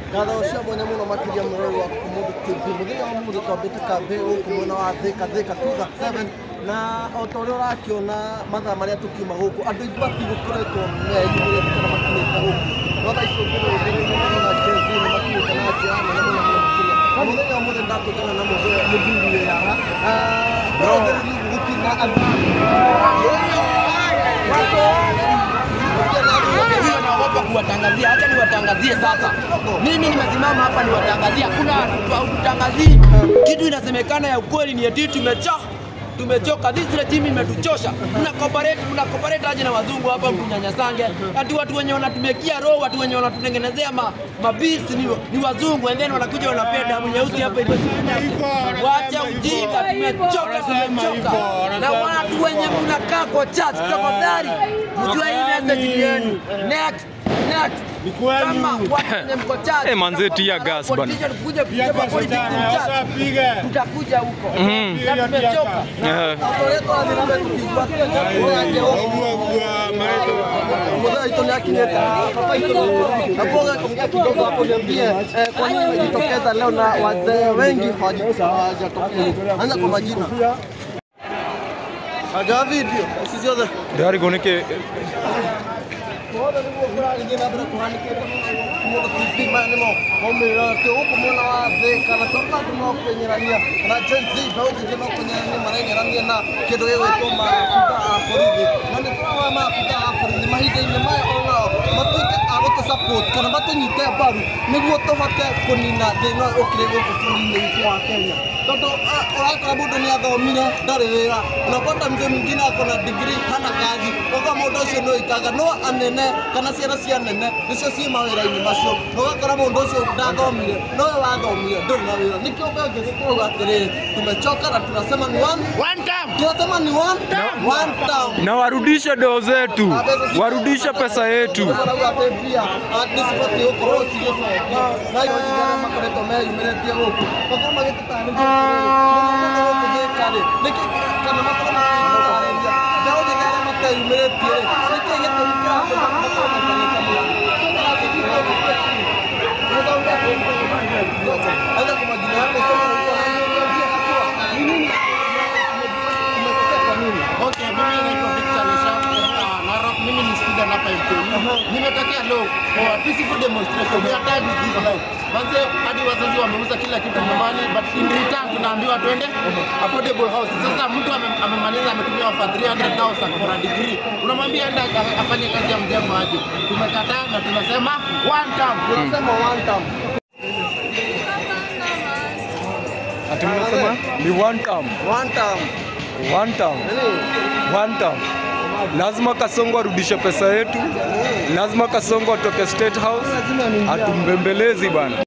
Ngatho cia mwanya muno makiria murori wa Kumudu TV muthenya wa muthi twambite kambi guku mwena wa Thika 237 na otoria urakiona mathaa maria tukiuma guku andu aingi matigukoretwo meyumurite kana makinyite guku no thaa icio ngirugire na Chelsea ni makinyite na njira nene muno muno muthenya wa muthi ndatugana na muthuri wi haha rogeri gutina andu kuwatangazia, acha niwatangazie sasa. Mimi nimesimama hapa niwatangazie, hakuna kutangazia. Kitu inasemekana ya ukweli ni eti tumechoka. This regime imetuchosha. Mna cooperate aje na wazungu hapa mkunyanyasange. Ati watu wenye wanatumekia roho, watu wenye wanatutengenezea mabisi ni wazungu, and then wanakuja wanapea damu nyeusi hapa hivi. Wacha ujinga, tumechoka. Na watu wenye mnakaa kwa chat, tafadhali mjue hii message yenu. Next. Kama watu mko chat. Manzeti ya gas bana. Kuja kwa politics chat. Tutakuja huko. Tumechoka. Kwa nini imejitokeza leo na wazee wengi hawajatokea? Anza kwa majina. Haja video. Sisi yote. Dari goneke Toto orakora mundu ni athomire ndari wira unapata mzee mwingine akona degree hana kazi oka mundu ucio no ikaga no anene kana ciana cia nene nicio ci mawira-ini macio ugakora mundu ucio ndathomire no we wathomire nduri na wira nikio mbenge kuuga atiriri tumechoka na tunasema ni one time tunasema ni one time na warudishe doo zetu, warudishe pesa yetu. Nimetokea leo kwa peaceful demonstration. We are tired with this life. Manze hadi wazazi wameuza kila kitu nyumbani, but in return tunaambiwa twende affordable house. Sasa mtu amemaliza ametumia for 300,000 for a degree. Unamwambia enda afanye kazi ya mjengo aje. Tumekataa na tunasema one time. Tunasema one time. Ati mnasema ni one time. Lazima Kasongo arudishe pesa yetu. Lazima Kasongo atoke State House. Atumbembelezi bana.